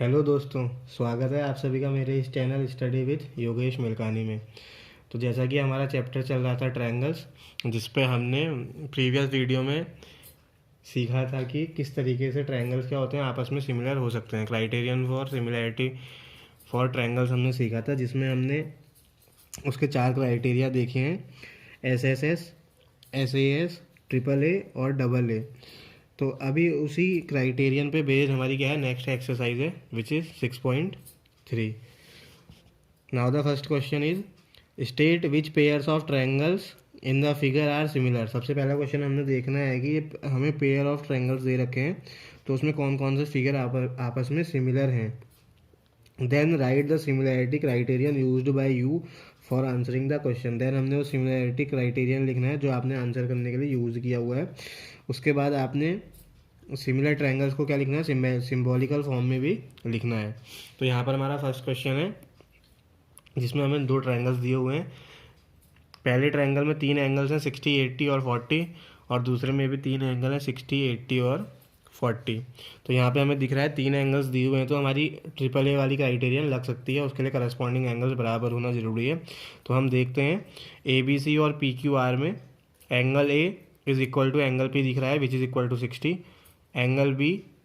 Hello दोस्तों, स्वागत है आप सभी का मेरे इस channel study with Yogesh Milkani में। तो जैसा कि हमारा चैप्टर चल रहा था ट्रायंगल्स, जिस पे हमने प्रीवियस वीडियो में सीखा था कि किस तरीके से ट्रायंगल्स क्या होते हैं, आपस में सिमिलर हो सकते हैं। Criterion for similarity for triangles हमने सीखा था, जिसमें हमने उसके 4 क्राइटेरिया देखे हैं: SSS, SAS, ट्रिपल ए और डबल ए। तो अभी उसी क्राइटेरियन पे बेस्ड हमारी क्या है, नेक्स्ट एक्सरसाइज है, which is 6.3। Now the first question is state which pairs of triangles in the figure are similar. सबसे पहला क्वेश्चन हमने देखना है कि ये हमें पेयर ऑफ ट्रायंगल्स दे रखे हैं, तो उसमें कौन कौन से फिगर आपस में सिमिलर हैं। Then write the similarity criterion used by you for answering the question. Then हमने वो सिमिलैरिटी क्राइटेरियन लिखना है जो आपने आंसर करने के लिए यूज़ किया हुआ है। उसके बाद आपने सिमिलर ट्रायंगल्स को क्या लिखना है, सिंबॉलिकल फॉर्म में भी लिखना है। तो यहाँ पर हमारा फर्स्ट क्वेश्चन है, जिसमें हमें 2 ट्रायंगल्स दिए हुए हैं। पहले ट्रायंगल में 3 एंगल्स हैं, 60, 80 और 40, और दूसरे में भी 3 एंगल हैं, 60, 80 और 40। तो यहाँ पे हमें दिख रहा है 3 एंगल्स दिए हुए हैं, तो हमारी ट्रिपल ए वाली क्राइटेरियन लग सकती है। उसके लिए करस्पॉन्डिंग एंगल्स बराबर होना ज़रूरी है। तो हम देखते हैं ABC और PQR में angle A is equal to angle P दिख रहा है, which is equal to 60। Angle B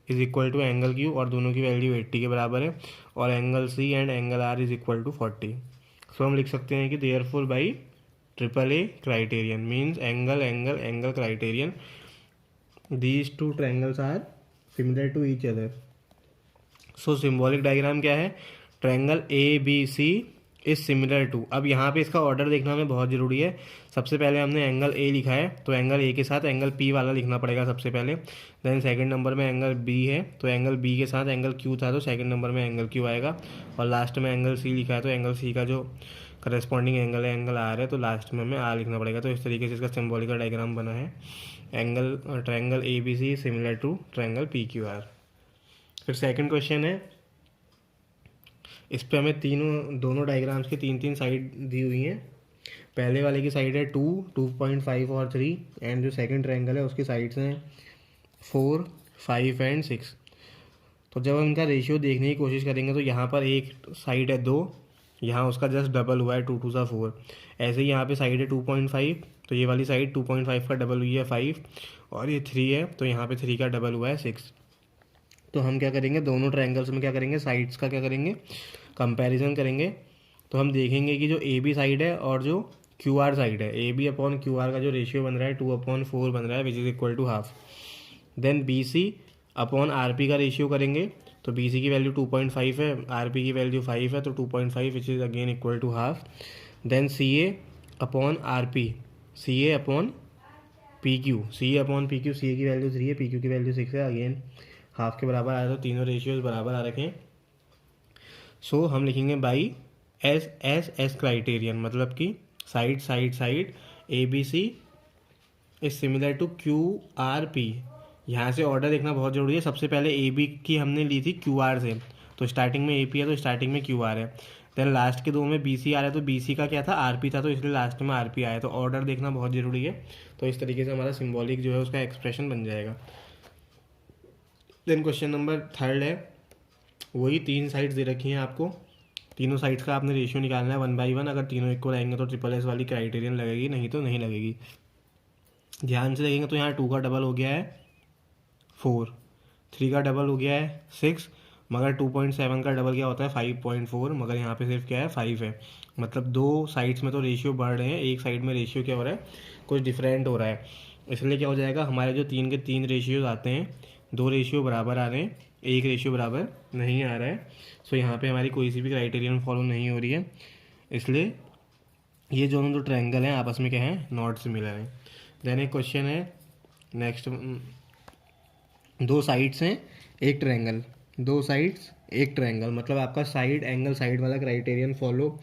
is equal to angle Q, और दोनों की वैल्यू 80 के बराबर है। और angle C and angle R is equal to 40। So हम लिख सकते हैं कि therefore by triple A criterion means angle angle angle criterion, these two triangles are similar to each other. So symbolic diagram क्या है, triangle ABC is similar to. अब यहाँ पे इसका ऑर्डर देखना हमें बहुत ज़रूरी है। सबसे पहले हमने एंगल A लिखा है, तो एंगल A के साथ एंगल P वाला लिखना पड़ेगा सबसे पहले। देन सेकंड नंबर में एंगल B है, तो एंगल B के साथ एंगल Q था, तो सेकंड नंबर में एंगल Q आएगा। और लास्ट में एंगल C लिखा है, तो एंगल C का जो करस्पॉन्डिंग एंगल है एंगल R है, तो लास्ट में हमें R लिखना पड़ेगा। तो इस तरीके से इसका सिम्बॉलिकल डायग्राम बना है। Triangle ABC similar to triangle PQR। फिर सेकंड क्वेश्चन है, इस पे हमें दोनों डायग्राम्स की 3 साइड दी हुई हैं। पहले वाले की साइड है 2, 2.5 और 3, एंड जो सेकंड ट्रायंगल है उसकी साइड्स हैं 4, 5 एंड 6। तो जब हम इनका रेशियो देखने की कोशिश करेंगे, तो यहाँ पर एक साइड है 2, यहाँ उसका जस्ट डबल हुआ है, 2 2 4। ऐसे ही यहाँ पे साइड है 2.5, तो ये वाली साइड 2.5 का डबल हुई है 5, और ये 3 है, तो यहाँ पे 3 का डबल हुआ है 6। तो हम क्या करेंगे, दोनों ट्रायंगल्स में क्या करेंगे, साइड्स का क्या करेंगे, कंपैरिजन करेंगे। तो हम देखेंगे कि जो AB साइड है और जो QR साइड है, AB अपॉन QR का जो रेशियो बन रहा है 2/4 बन रहा है, which is equal to half. Then BC upon RP का रेशियो करेंगे, तो BC की वैल्यू 2.5 है, RP की वैल्यू 5 है, तो 2.5 which is again equal to half. Then CA upon RP, CA upon PQ, CA upon PQ, CA की value 3 है, PQ की वैल्यू 6 है, अगेन हाफ के बराबर आया, तो तीनों रेशियोज बराबर आ रखे हैं। सो हम लिखेंगे बाई एस क्राइटेरियन, मतलब कि side side side ABC is similar to QRP। यहाँ से ऑर्डर देखना बहुत ज़रूरी है। सबसे पहले AB की हमने ली थी QR से, तो स्टार्टिंग में AP है, तो स्टार्टिंग में QR है। देन लास्ट के 2 में BC आ रहा है, तो BC का क्या था, RP था, तो इसलिए लास्ट में RP आया। तो ऑर्डर देखना बहुत ज़रूरी है। तो इस तरीके से हमारा सिम्बॉलिक जो है उसका एक्सप्रेशन बन जाएगा। देन क्वेश्चन नंबर 3 है, वही 3 साइड्स दे रखी हैं आपको, तीनों साइड्स का आपने रेशियो निकालना है 1/1। अगर तीनों इक्वल आएंगे तो ट्रिपल एस वाली क्राइटेरियन लगेगी, नहीं तो नहीं लगेगी। ध्यान से देखेंगे तो यहाँ 2 का डबल हो गया है 4, 3 का डबल हो गया है 6, मगर 2.7 का डबल क्या होता है 5.4, मगर यहाँ पे सिर्फ क्या है 5 है। मतलब 2 साइड्स में तो रेशियो बढ़ रहे हैं, एक साइड में रेशियो क्या हो रहा है, कुछ डिफरेंट हो रहा है। इसलिए क्या हो जाएगा, हमारे जो 3 के 3 रेशियोज आते हैं, 2 रेशियो बराबर आ रहे हैं, एक रेशियो बराबर नहीं आ रहा है। सो यहाँ पे हमारी कोई सी भी क्राइटेरियन फॉलो नहीं हो रही है, इसलिए ये दोनों जो ट्रायंगल हैं आपस में क्या है, नॉट सिमिलर हैं। देन एक क्वेश्चन है नेक्स्ट, 2 साइड्स हैं एक ट्रायंगल, 2 साइड्स एक ट्रायंगल, मतलब आपका साइड एंगल साइड वाला क्राइटेरियन फॉलो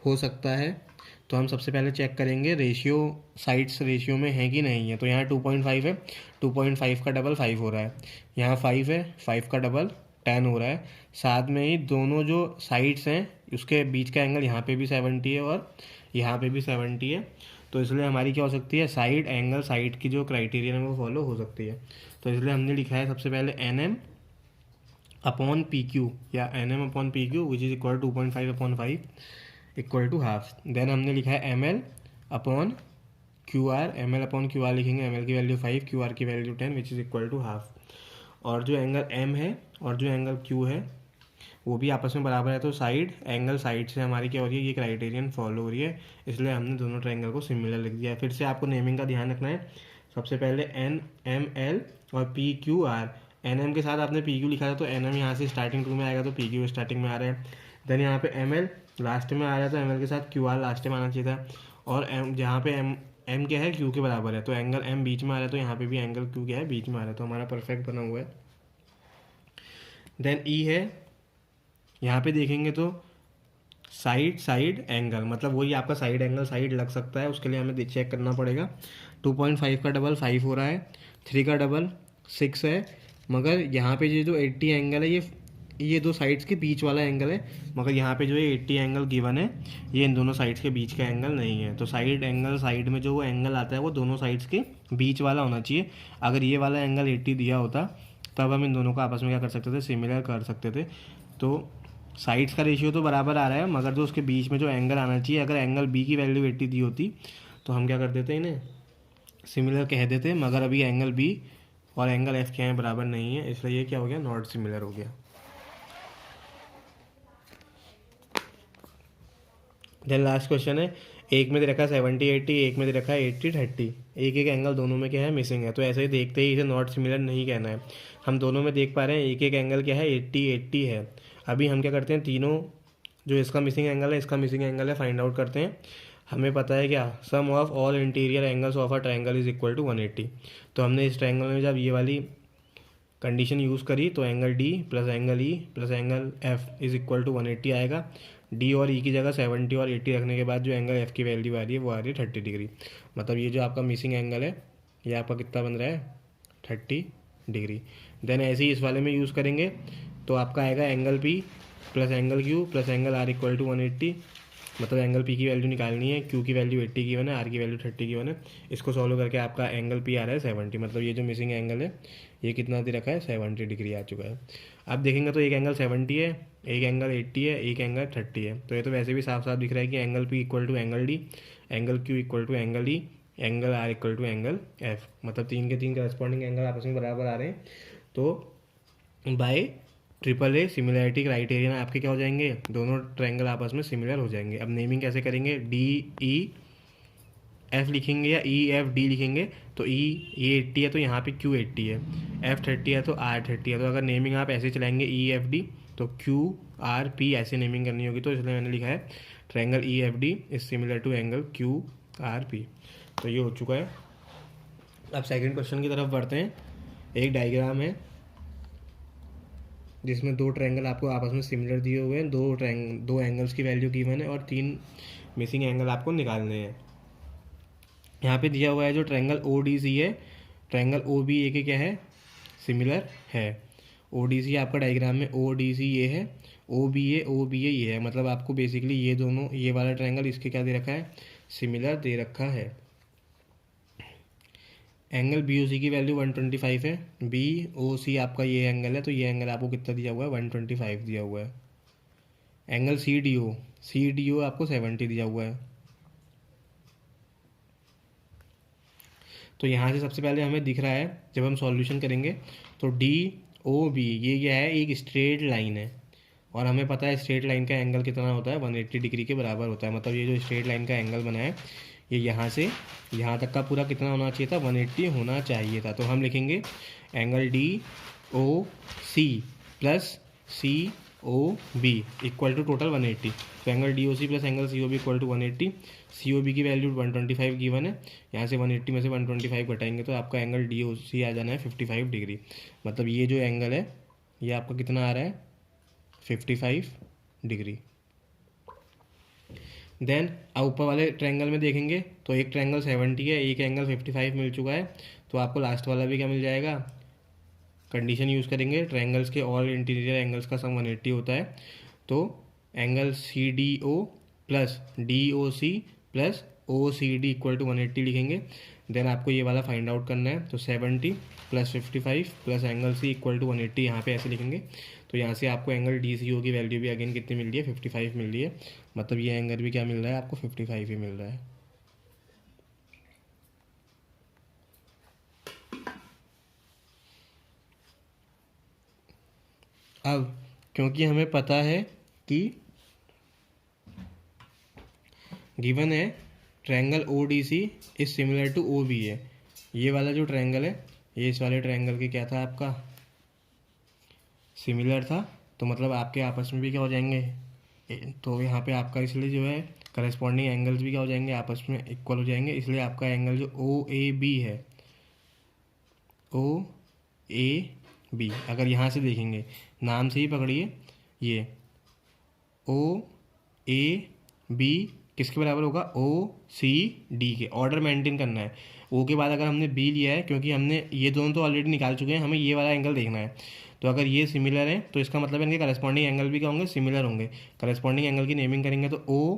हो सकता है। तो हम सबसे पहले चेक करेंगे रेशियो, साइड्स रेशियो में है कि नहीं है। तो यहाँ 2.5 है, 2.5 का डबल 5 हो रहा है, यहाँ 5 है, 5 का डबल 10 हो रहा है। साथ में ही दोनों जो साइड्स हैं उसके बीच का एंगल यहाँ पे भी 70 है और यहाँ पे भी 70 है। तो इसलिए हमारी क्या हो सकती है, साइड एंगल साइड की जो क्राइटेरियन है वो फॉलो हो सकती है। तो इसलिए हमने लिखा है सबसे पहले NM अपॉन पी क्यू या N M upon P Q which is equal 2.5/5 equal to half. Then हमने लिखा है M L upon Q R, M L upon Q R लिखेंगे, एम एल की वैल्यू 5, क्यू आर की value 10 which is equal to half. और जो angle M है और जो एंगल क्यू है वो भी आपस में बराबर है, तो साइड एंगल साइड से हमारी क्या हो रही है, ये क्राइटेरियन फॉलो हो रही है, इसलिए हमने दोनों ट्रायंगल को सिमिलर लिख दिया है। फिर से आपको नेमिंग का ध्यान रखना है। सबसे पहले एन एम एल और P Q R, N M के साथ आपने पी क्यू लिखा था तो एन एम यहाँ से स्टार्टिंग टू में आएगा तो पी क्यू स्टार्टिंग में आ रहा है। देन यहाँ पे एम एल लास्ट में आ रहा है तो एम एल के साथ क्यू आर लास्ट में आना चाहिए था। और एम जहाँ पे एम क्या है क्यू के बराबर है तो एंगल एम बीच में आ रहा है, तो यहाँ पे भी एंगल क्यू क्या है बीच में आ रहा है, तो हमारा परफेक्ट बना हुआ है। देन ई है, यहाँ पे देखेंगे तो साइड साइड एंगल, मतलब वही आपका साइड एंगल साइड लग सकता है, उसके लिए हमें चेक करना पड़ेगा। 2.5 का डबल 5 हो रहा है, 3 का डबल 6 है, मगर यहाँ पे ये जो 80 एंगल है ये दो साइड्स के बीच वाला एंगल है, मगर यहाँ पे जो ये 80 एंगल गिवन है ये इन दोनों साइड्स के बीच का एंगल नहीं है। तो साइड एंगल साइड में जो वो एंगल आता है वो दोनों साइड्स के बीच वाला होना चाहिए। अगर ये वाला एंगल 80 दिया होता तब हम इन दोनों को आपस में क्या कर सकते थे, सिमिलर कर सकते थे। तो साइड्स का रेशियो तो बराबर आ रहा है, मगर जो उसके बीच में जो एंगल आना चाहिए, अगर एंगल बी की वैल्यू 80 दी होती तो हम क्या कर देते इन्हें सिमिलर कह देते, मगर अभी एंगल बी और एंगल एफ क्या है बराबर नहीं है, इसलिए ये क्या हो गया, नॉट सिमिलर हो गया। देन लास्ट क्वेश्चन है, एक में दे रखा है 70-80, एक में दे रखा है 80-30, एक एक एंगल दोनों में क्या है मिसिंग है, तो ऐसे ही देखते ही इसे नॉट सिमिलर नहीं कहना है। हम दोनों में देख पा रहे हैं एक एक एंगल क्या है 80-80 है। अभी हम क्या करते हैं, तीनों जो इसका मिसिंग एंगल है इसका मिसिंग एंगल है फाइंड आउट करते हैं। हमें पता है क्या, sum of all interior angles of a triangle is equal to 180। तो हमने इस ट्रायंगल में जब ये वाली कंडीशन यूज़ करी तो angle D plus angle E plus angle F is equal to 180 आएगा। डी और ई की जगह 70 और 80 रखने के बाद जो एंगल एफ की वैल्यू आ रही है वो आ रही है 30 डिग्री। मतलब ये जो आपका मिसिंग एंगल है ये आपका कितना बन रहा है, 30 डिग्री। देन ऐसे ही इस वाले में यूज़ करेंगे तो आपका आएगा angle P plus angle Q plus angle R equal to 180। मतलब एंगल पी की वैल्यू निकालनी है, क्यू की वैल्यू 80 गिवन है, आर की वैल्यू 30 गिवन है। इसको सॉल्व करके आपका एंगल पी आ रहा है 70। मतलब ये जो मिसिंग एंगल है ये कितना दे रखा है, 70 डिग्री आ चुका है। अब देखेंगे तो एक एंगल 70 है, एक एंगल 80 है, एक एंगल 30 है। तो ये तो वैसे भी साफ साफ दिख रहा है कि angle P equal to angle D, angle Q equal to angle E, angle R equal to angle F. मतलब तीन के तीन करस्पॉन्डिंग एंगल आपस में बराबर आ रहे हैं। तो bye triple A similarity criterion आपके क्या हो जाएंगे, दोनों ट्रायंगल आपस में सिमिलर हो जाएंगे। अब नेमिंग कैसे करेंगे, डी ई एफ लिखेंगे या ई एफ डी लिखेंगे। तो ई ये 80 है तो यहाँ पे क्यू 80 है, एफ 30 है तो आर 30 है। तो अगर नेमिंग आप ऐसे चलाएंगे ई एफ डी तो क्यू आर पी ऐसे नेमिंग करनी होगी, तो इसलिए मैंने लिखा है triangle E F D is similar to angle Q R P. तो ये हो चुका है। अब सेकंड क्वेश्चन की तरफ बढ़ते हैं। एक डायग्राम है जिसमें दो ट्रायंगल आपको आपस में सिमिलर दिए हुए हैं, दो एंगल्स की वैल्यू गिवन है और 3 मिसिंग एंगल आपको निकालने हैं। यहाँ पे दिया हुआ है जो ट्रायंगल ओ डी सी है, ट्रायंगल ओ बी ए के क्या है, सिमिलर है। ओ डी सी आपका डायग्राम में ओ डी सी ये है, ओ बी ए ये है। मतलब आपको बेसिकली ये दोनों ये वाला ट्रायंगल इसके क्या दे रखा है, सिमिलर दे रखा है। एंगल बी ओ सी की वैल्यू 125 है, बी ओ सी आपका ये एंगल है, तो ये एंगल आपको कितना दिया हुआ है, 125 दिया हुआ है। एंगल सी डी ओ आपको 70 दिया हुआ है। तो यहाँ से सबसे पहले हमें दिख रहा है जब हम सॉल्यूशन करेंगे तो डी ओ बी ये क्या है, एक स्ट्रेट लाइन है और हमें पता है स्ट्रेट लाइन का एंगल कितना होता है, 180 डिग्री के बराबर होता है। मतलब ये जो स्ट्रेट लाइन का एंगल बना है ये यहाँ से यहाँ तक का पूरा कितना होना चाहिए था, 180 होना चाहिए था। तो हम लिखेंगे angle D O C plus C O B equal to total 180। तो angle D O C plus angle C O B equal to 180। C O B की वैल्यू 125 गिवन है, यहाँ से 180 में से 125 घटाएंगे तो आपका एंगल डी ओ सी आ जाना है 55 डिग्री। मतलब ये जो एंगल है ये आपका कितना आ रहा है, 55 डिग्री। देन ऊपर वाले ट्रायंगल में देखेंगे तो एक ट्रायंगल 70 है, एक एंगल 55 मिल चुका है, तो आपको लास्ट वाला भी क्या मिल जाएगा, कंडीशन यूज़ करेंगे ट्रायंगल्स के ऑल इंटीरियर एंगल्स का सम 180 होता है। तो angle C D O plus D O C plus O C D equal to 180 लिखेंगे। देन आपको ये वाला फाइंड आउट करना है, तो 70 plus 55 plus angle C equal to 180 यहाँ पे ऐसे लिखेंगे। तो यहाँ से आपको एंगल डी सी ओ की वैल्यू भी अगेन कितनी मिल रही है, 55 मिल रही है। मतलब ये एंगल भी क्या मिल रहा है आपको, 55 ही मिल रहा है। अब क्योंकि हमें पता है कि गिवन है triangle O D C is similar to O B है, ये वाला जो ट्रायंगल है ये इस वाले ट्रायंगल के क्या था आपका, सिमिलर था। तो मतलब आपके आपस में भी क्या हो जाएंगे, तो यहाँ पे आपका इसलिए जो है करस्पॉन्डिंग एंगल्स भी क्या हो जाएंगे, आपस में इक्वल हो जाएंगे। इसलिए आपका एंगल जो ओ ए बी है, ओ ए बी, अगर यहाँ से देखेंगे नाम से ही पकड़िए, ये ओ ए बी किसके बराबर होगा, ओ सी डी के। ऑर्डर मेंटेन करना है। ओ के बाद अगर हमने बी लिया है, क्योंकि हमने ये दोनों तो ऑलरेडी निकाल चुके हैं, हमें ये वाला एंगल देखना है। तो अगर ये सिमिलर है तो इसका मतलब इनके करस्पॉन्डिंग एंगल भी क्या होंगे, सिमिलर होंगे। करस्पॉन्डिंग एंगल की नेमिंग करेंगे तो ओ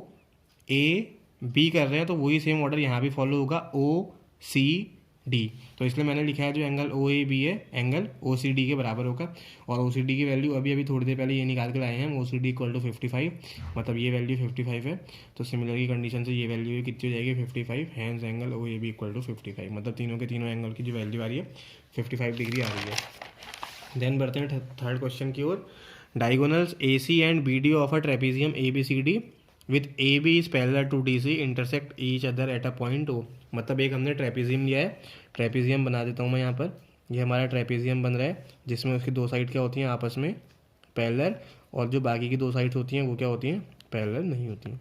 ए बी कर रहे हैं तो वही सेम ऑर्डर यहाँ भी फॉलो होगा, ओ सी डी। तो इसलिए मैंने लिखा है जो एंगल ओ ए बी है, एंगल ओ सी डी के बराबर होगा। और ओ सी डी की वैल्यू अभी थोड़ी देर पहले ये निकाल के लाए हैं हम, ओ सी डी इक्वल टू 55, मतलब ये वैल्यू 55 है। तो सिमिलर की कंडीशन से ये वैल्यू कितनी हो जाएगी, 55, hence angle O A B equal to 55। मतलब तीनों के तीनों एंगल की जो वैल्यू आ रही है 55 डिग्री आ रही है। देन बढ़ते हैं थर्ड क्वेश्चन की ओर। Diagonals A C and B D of a trapezium A B C D with A B is parallel to D C intersect each other at a point O. मतलब एक हमने trapezium लिया है, trapezium बना देता हूँ मैं यहाँ पर। ये हमारा ट्रेपीजियम बन रहा है जिसमें उसकी दो साइड क्या होती हैं, आपस में पैरेलल, और जो बाकी की दो साइड्स होती हैं वो क्या होती हैं, पैरेलल नहीं होती हैं।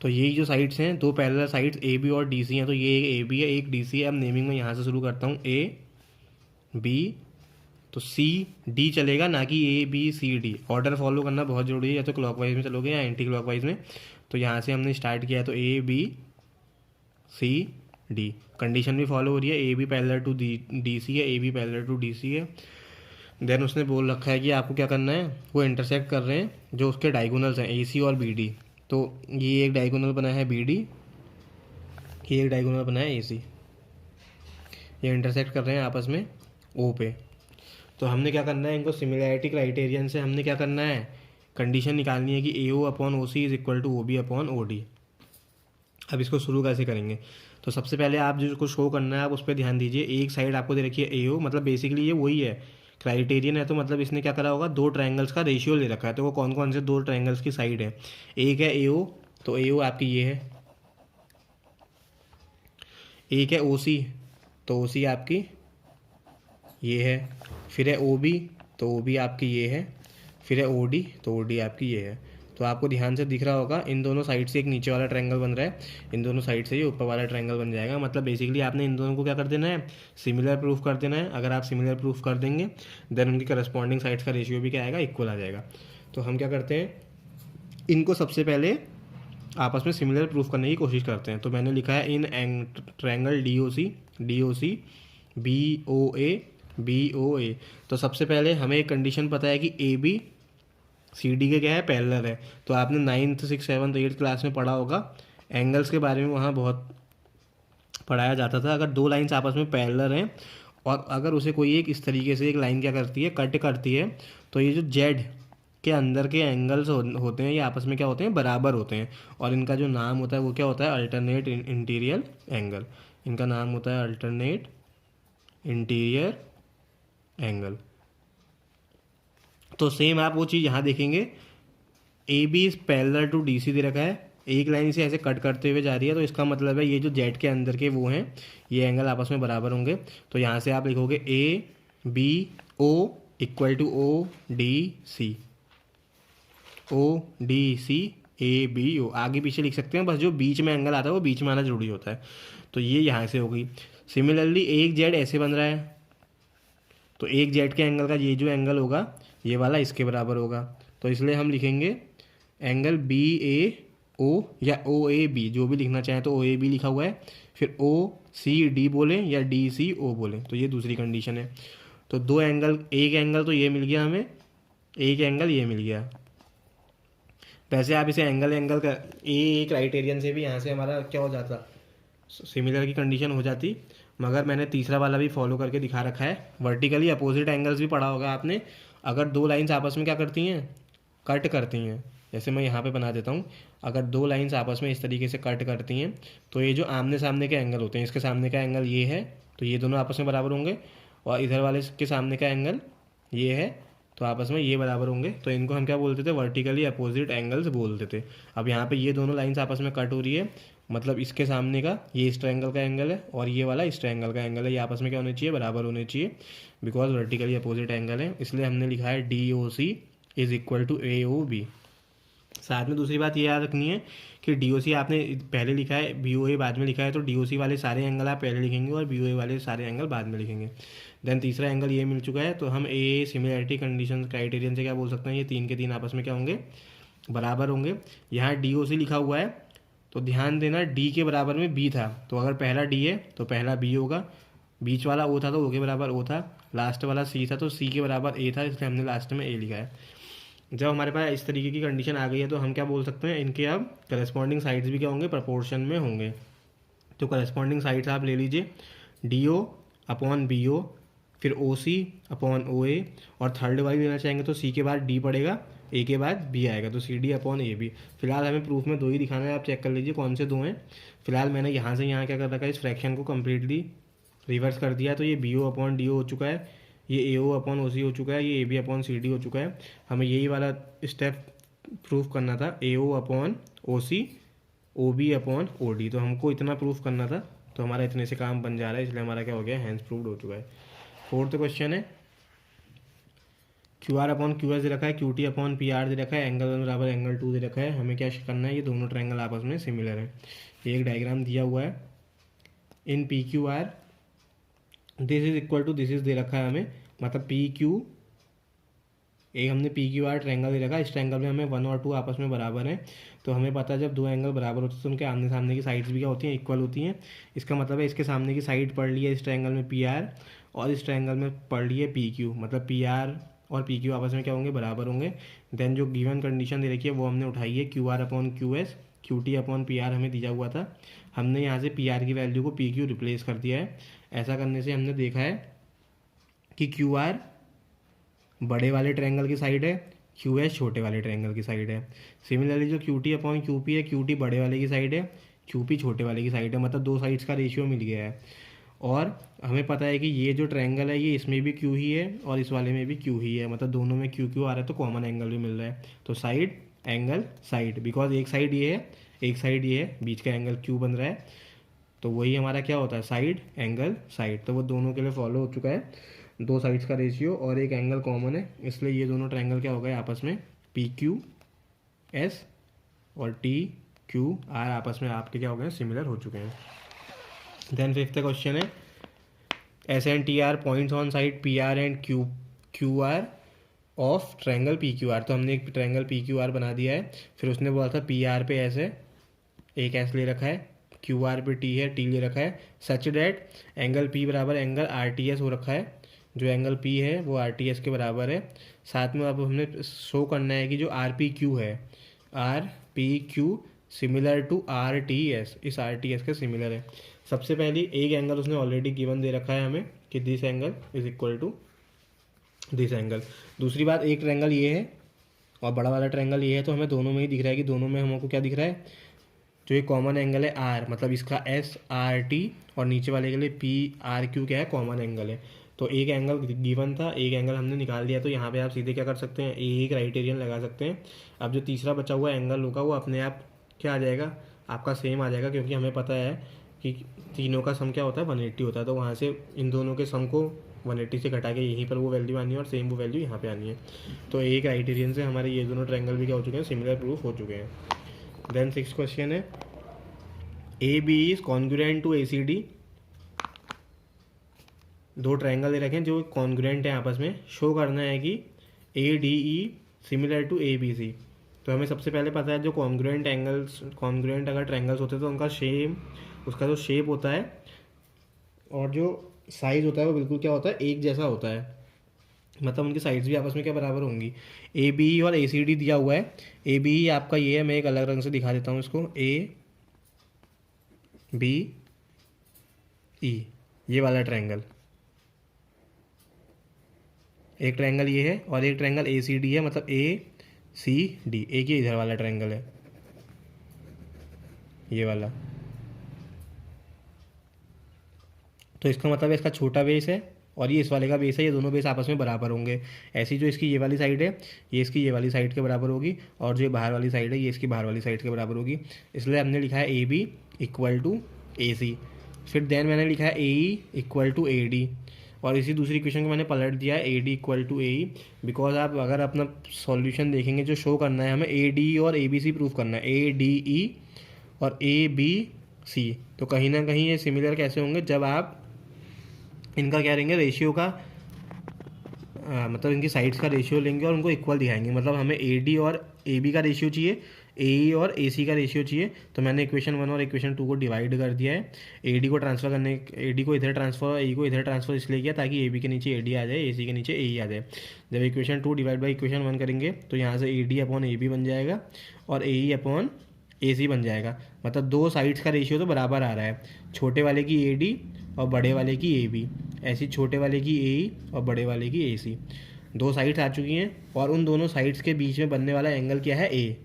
तो यही जो साइड्स हैं, दो पैरेलल साइड्स ए बी और डी सी हैं। तो ये एक ए बी है, एक डी सी है। अब नेमिंग में यहाँ से शुरू करता हूँ, ए बी, तो सी डी चलेगा, ना कि A B C D. Order follow करना बहुत जरूरी है, या तो क्लॉकवाइज में चलोगे या एंटी क्लॉकवाइज में। तो यहाँ से हमने स्टार्ट किया तो A B C D, condition भी फॉलो हो रही है, A B parallel to D C है, A B parallel to D C है। देन उसने बोल रखा है कि आपको क्या करना है, वो इंटरसेक्ट कर रहे हैं जो उसके डायगोनल्स हैं ए सी और बी डी। तो ये एक डायगोनल बना है बी डी, ये एक डायगोनल बना है ए सी, ये इंटरसेक्ट कर रहे हैं आपस में ओ पे। तो हमने क्या करना है, इनको सिमिलैरिटी क्राइटेरियन से हमने क्या करना है, कंडीशन निकालनी है कि A O upon O C is equal to O B upon O D. अब इसको शुरू कैसे करेंगे, तो सबसे पहले आप जिसको शो करना है आप उस पर ध्यान दीजिए। एक साइड आपको दे रखी है ए ओ, मतलब बेसिकली ये वही है, क्राइटेरियन है। तो मतलब इसने क्या करा होगा, दो ट्रायंगल्स का रेशियो ले रखा है। तो वो कौन कौन से दो ट्रायंगल्स की साइड है, एक है ए ओ, तो ए ओ आपकी ये है। एक है ओ सी, तो ओ सी आपकी ये है। फिर है ओ बी, तो ओ बी आपकी ये है। फिर है ओ डी, तो ओ डी आपकी ये है। तो आपको ध्यान से दिख रहा होगा, इन दोनों साइड से एक नीचे वाला ट्रायंगल बन रहा है, इन दोनों साइड से ये ऊपर वाला ट्रायंगल बन जाएगा। मतलब बेसिकली आपने इन दोनों को क्या कर देना है, सिमिलर प्रूफ कर देना है। अगर आप सिमिलर प्रूफ कर देंगे देन उनकी करस्पॉन्डिंग साइड्स का रेशियो भी क्या आएगा, इक्वल आ जाएगा। तो हम क्या करते हैं, इनको सबसे पहले आपस में सिमिलर प्रूफ करने की कोशिश करते हैं। तो मैंने लिखा है in triangle D O C B O A. तो सबसे पहले हमें एक कंडीशन पता है कि ए बी सी डी के क्या है, पैरेलल है। तो आपने 9th 6th 7th 8th class में पढ़ा होगा, एंगल्स के बारे में वहाँ बहुत पढ़ाया जाता था। अगर दो लाइन्स आपस में पैरेलल हैं और अगर उसे कोई एक इस तरीके से एक लाइन क्या करती है, कट करती है, तो ये जो जेड के अंदर के एंगल्स होते हैं ये आपस में क्या होते हैं, बराबर होते हैं। और इनका जो नाम होता है वो क्या होता है, अल्टरनेट इंटीरियर एंगल। इनका नाम होता है अल्टरनेट इंटीरियर एंगल। तो सेम आप वो चीज़ यहाँ देखेंगे, A B is parallel to D C दे रखा है, एक लाइन से ऐसे कट करते हुए जा रही है। तो इसका मतलब है ये जो जेड के अंदर के वो हैं, ये एंगल आपस में बराबर होंगे। तो यहाँ से आप लिखोगे A B O equal to O D C, O D C A B O. आगे पीछे लिख सकते हैं, बस जो बीच में एंगल आता है वो बीच में आना जरूरी होता है। तो ये यहाँ से हो गई। सिमिलरली एक जेड ऐसे बन रहा है, तो एक जेड के एंगल का ये जो एंगल होगा ये वाला इसके बराबर होगा। तो इसलिए हम लिखेंगे एंगल बी ए ओ या ओ ए बी, जो भी लिखना चाहें। तो ओ ए बी लिखा हुआ है, फिर ओ सी डी बोले या डी सी ओ बोले। तो ये दूसरी कंडीशन है। तो दो एंगल, एक एंगल तो ये मिल गया हमें, एक एंगल ये मिल गया। वैसे आप इसे एंगल का ए क्राइटेरियन से भी यहाँ से हमारा क्या हो जाता, सिमिलर की कंडीशन हो जाती। मगर मैंने तीसरा वाला भी फॉलो करके दिखा रखा है। वर्टिकली अपोजिट एंगल्स भी पढ़ा होगा आपने। अगर दो लाइंस आपस में क्या करती हैं, कट करती हैं, जैसे मैं यहाँ पे बना देता हूँ, अगर दो लाइंस आपस में इस तरीके से कट करती हैं तो ये जो आमने सामने के एंगल होते हैं, इसके सामने का एंगल ये है तो ये दोनों आपस में बराबर होंगे, और इधर वाले के सामने का एंगल ये है तो आपस में ये बराबर होंगे। तो इनको हम क्या बोलते थे, वर्टिकली अपोजिट एंगल्स बोलते थे। अब यहाँ पे ये दोनों लाइंस आपस में कट हो रही है, मतलब इसके सामने का ये इस ट्रायंगल का एंगल है और ये वाला इस ट्रायंगल का एंगल है, ये आपस में क्या होने चाहिए, बराबर होने चाहिए, बिकॉज वर्टिकली अपोजिट एंगल है, इसलिए हमने लिखा है DOC is equal to AOB। साथ में दूसरी बात ये याद रखनी है कि DOC आपने पहले लिखा है, BOA बाद में लिखा है, तो DOC वाले सारे एंगल आप पहले लिखेंगे और BOA वाले सारे एंगल बाद में लिखेंगे। देन तीसरा एंगल ये मिल चुका है, तो हम ए सिमिलरिटी कंडीशन क्राइटेरियन से क्या बोल सकते हैं, ये तीन के तीन आपस में क्या होंगे, बराबर होंगे। यहाँ DOC लिखा हुआ है तो ध्यान देना D के बराबर में B था, तो अगर पहला D है तो पहला B होगा, बीच वाला O था तो O के बराबर O था, लास्ट वाला C था तो C के बराबर A था, इसलिए हमने लास्ट में A लिखा है। जब हमारे पास इस तरीके की कंडीशन आ गई है तो हम क्या बोल सकते हैं, इनके अब करस्पॉन्डिंग साइड्स भी क्या होंगे, प्रोपोर्शन में होंगे। तो करस्पॉन्डिंग साइड्स आप ले लीजिए, DO अपॉन BO, फिर OC अपॉन OA, और थर्ड वाली लेना चाहेंगे तो C के बाद D पड़ेगा, A के बाद B आएगा, तो CD अपॉन AB। फिलहाल हमें प्रूफ में दो ही दिखाना है, आप चेक कर लीजिए कौन से दो हैं। फिलहाल मैंने यहाँ से यहाँ क्या कर रखा है, इस फ्रैक्शन को कम्प्लीटली रिवर्स कर दिया, तो ये BO अपॉन DO हो चुका है, ये AO अपॉन OC हो चुका है, ये AB अपॉन CD हो चुका है। हमें यही वाला स्टेप प्रूफ करना था, AO upon OC OB upon OD, तो हमको इतना प्रूफ करना था, तो हमारा इतने से काम बन जा रहा है, इसलिए हमारा क्या हो गया, हैंस प्रूव्ड हो चुका है। फोर्थ क्वेश्चन है, QR अपॉन QS दे रखा है, QT अपॉन PR दे रखा है, एंगल 1 बराबर एंगल 2 दे रखा है। हमें क्या करना है, ये दोनों ट्रायंगल आपस में सिमिलर है। ये एक डायग्राम दिया हुआ है, in PQR this is equal to this is दे रखा है हमें, मतलब PQ, एक हमने PQR ट्रायंगल दे रखा है, इस ट्रायंगल में हमें 1 और 2 आपस में बराबर हैं। तो हमें पता है जब दो एंगल बराबर होते हैं तो उनके आमने सामने की साइड्स भी क्या होती हैं, इक्वल होती हैं। इसका मतलब है इसके सामने की साइड पढ़ ली है इस ट्रायंगल में PR, और इस ट्रायंगल में पढ़ ली है PQ, मतलब PR और PQ आपस में क्या होंगे, बराबर होंगे। देन जो गिवन कंडीशन दे रखी है वो हमने उठाई है, QR upon QS, QT upon PR हमें दिया हुआ था, हमने यहाँ से PR की वैल्यू को PQ रिप्लेस कर दिया है। ऐसा करने से हमने देखा है कि QR बड़े वाले ट्रायंगल की साइड है, QS छोटे वाले ट्रायंगल की साइड है। सिमिलरली जो QT अपॉन QP है, QT बड़े वाले की साइड है, QP छोटे वाले की साइड है, मतलब दो साइड्स का रेशियो मिल गया है। और हमें पता है कि ये जो ट्रायंगल है ये इसमें भी Q ही है और इस वाले में भी Q ही है, मतलब दोनों में Q आ रहा है, तो कॉमन एंगल भी मिल रहा है। तो साइड एंगल साइड, बिकॉज एक साइड ये है एक साइड ये है, बीच का एंगल Q बन रहा है, तो वही हमारा क्या होता है, साइड एंगल साइड। तो वो दोनों के लिए फॉलो हो चुका है, दो साइड्स का रेशियो और एक एंगल कॉमन है, इसलिए ये दोनों ट्रायंगल क्या हो गए आपस में, PQS और TQR आपस में आपके क्या हो गए, सिमिलर हो चुके हैं। देन फिफ्थ क्वेश्चन है, SNTR points on side PR and QR of triangle PQR। तो हमने एक ट्रायंगल PQR बना दिया है, फिर उसने बोला था PR पे ऐसे एक S ले रखा है, QR पे T है, T ले रखा है, सच डैट एंगल P बराबर एंगल RTS हो रखा है, जो एंगल P है वो RTS के बराबर है। साथ में अब हमने शो करना है कि जो RPQ है, RPQ सिमिलर टू RTS, इस RTS के सिमिलर है। सबसे पहले एक एंगल उसने ऑलरेडी गिवन दे रखा है हमें कि this angle is equal to this angle. दूसरी बात, एक ट्रायंगल ये है और बड़ा वाला ट्रायंगल ये है, तो हमें दोनों में ही दिख रहा है कि दोनों में हमको क्या दिख रहा है, जो एक कॉमन एंगल है R, मतलब इसका SRT और नीचे वाले के लिए PRQ क्या है, कॉमन एंगल है। तो एक एंगल गिवन था, एक एंगल हमने निकाल दिया, तो यहाँ पे आप सीधे क्या कर सकते हैं, एक क्राइटेरियन लगा सकते हैं। अब जो तीसरा बचा हुआ एंगल होगा वो अपने आप क्या आ जाएगा, आपका सेम आ जाएगा, क्योंकि हमें पता है कि तीनों का सम क्या होता है, 180 होता है। तो वहाँ से इन दोनों के सम को 180 से घटा के यहीं पर वो वैल्यू आनी है और सेम वो वैल्यू यहाँ पे आनी है। तो एक क्राइटेरियन से हमारे ये दोनों ट्रायंगल भी क्या हो चुके हैं, सिमिलर प्रूफ हो चुके हैं। देन सिक्स क्वेश्चन है, AB is congruent to ACD। दो ट्रायंगल दे रखे हैं जो कॉन्ग्रुएंट है आपस में, शो करना है कि ADE सिमिलर टू ABC। तो हमें सबसे पहले पता है जो कॉन्ग्रुएंट अगर ट्रायंगल्स होते हैं तो उनका उसका जो शेप होता है और जो साइज होता है वो बिल्कुल क्या होता है, एक जैसा होता है, मतलब उनकी साइड्स भी आपस में क्या बराबर होंगी। ABE और ACD दिया हुआ है, ABE आपका ये है, मैं एक अलग रंग से दिखा देता हूँ इसको, ABE ये वाला ट्रायंगल, एक ट्रायंगल ये है और एक ट्रायंगल ए सी डी है, मतलब ए सी डी, एक ये इधर वाला ट्रायंगल है, ये वाला। तो इसका मतलब है इसका छोटा बेस है और ये इस वाले का बेस है, ये दोनों बेस आपस में बराबर होंगे। ऐसी जो इसकी ये वाली साइड है ये इसकी ये वाली साइड के बराबर होगी, और जो ये बाहर वाली साइड है ये इसकी बाहर वाली साइड के बराबर होगी। इसलिए हमने लिखा है A B equal to A C. फिर देन मैंने लिखा है A E equal to A D, और इसी दूसरी क्वेश्चन को मैंने पलट दिया है A D equal to A E, because आप अगर अपना सॉल्यूशन देखेंगे जो शो करना है हमें ए डी और ए बी सी प्रूव करना है, ए डी ई और ए बी सी। तो कहीं ना कहीं ये सिमिलर कैसे होंगे, जब आप इनका क्या लेंगे रेशियो का, मतलब इनकी साइड्स का रेशियो लेंगे और उनको इक्वल दिखाएंगे। मतलब हमें ए डी और ए बी का रेशियो चाहिए, ए ई और ए सी का रेशियो चाहिए। तो मैंने इक्वेशन 1 और इक्वेशन 2 को डिवाइड कर दिया है। ए डी को ट्रांसफर करने, ए डी को इधर ट्रांसफर और ए को इधर ट्रांसफर इसलिए किया ताकि ए बी के नीचे ए डी आ जाए, ए सी के नीचे ए ई आ जाए। जब इक्वेशन 2 डिवाइड बाई इक्वेशन 1 करेंगे तो यहाँ से A D upon A B बन जाएगा और ए ई अपॉन ए सी बन जाएगा। मतलब दो साइड्स का रेशियो तो बराबर आ रहा है, छोटे वाले की ए डी और बड़े वाले की ए बी, ऐसी छोटे वाले की ए ई और बड़े वाले की ए सी। दो साइड्स आ चुकी हैं और उन दोनों साइड्स के बीच में बनने वाला एंगल क्या है, ए।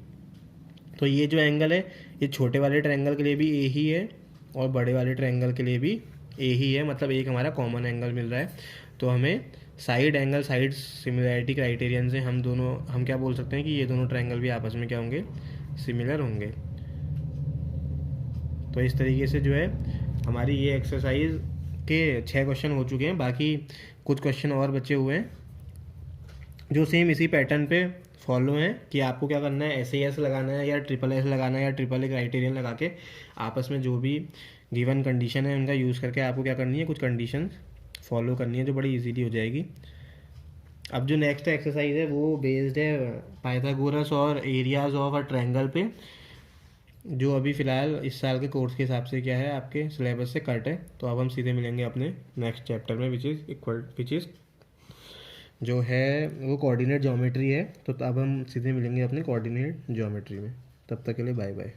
तो ये जो एंगल है ये छोटे वाले ट्रायंगल के लिए भी ए ही है और बड़े वाले ट्रायंगल के लिए भी ए ही है, मतलब एक हमारा कॉमन एंगल मिल रहा है। तो हमें side angle side similarity criterion से हम क्या बोल सकते हैं कि ये दोनों ट्रायंगल भी आपस में क्या होंगे, सिमिलर होंगे। तो इस तरीके से जो है हमारी ये एक्सरसाइज के 6 क्वेश्चन हो चुके हैं, बाकी कुछ क्वेश्चन और बचे हुए हैं जो सेम इसी पैटर्न पे फॉलो हैं कि आपको क्या करना है, एस लगाना है या ट्रिपल एस लगाना है या ट्रिपल ए क्राइटेरियन लगा के आपस में जो भी गिवन कंडीशन है उनका यूज़ करके आपको क्या करनी है, कुछ कंडीशन फॉलो करनी है जो बड़ी इजीली हो जाएगी। अब जो नेक्स्ट एक्सरसाइज है वो बेस्ड है पाइथागोरस और एरियाज ऑफ अ ट्रायंगल पे, जो अभी फ़िलहाल इस साल के कोर्स के हिसाब से क्या है आपके सिलेबस से कट है। तो अब हम सीधे मिलेंगे अपने नेक्स्ट चैप्टर में विच इज़ जो है वो कोऑर्डिनेट ज्योमेट्री है। तो अब हम सीधे मिलेंगे अपने कोऑर्डिनेट ज्योमेट्री में। तब तक के लिए बाय बाय।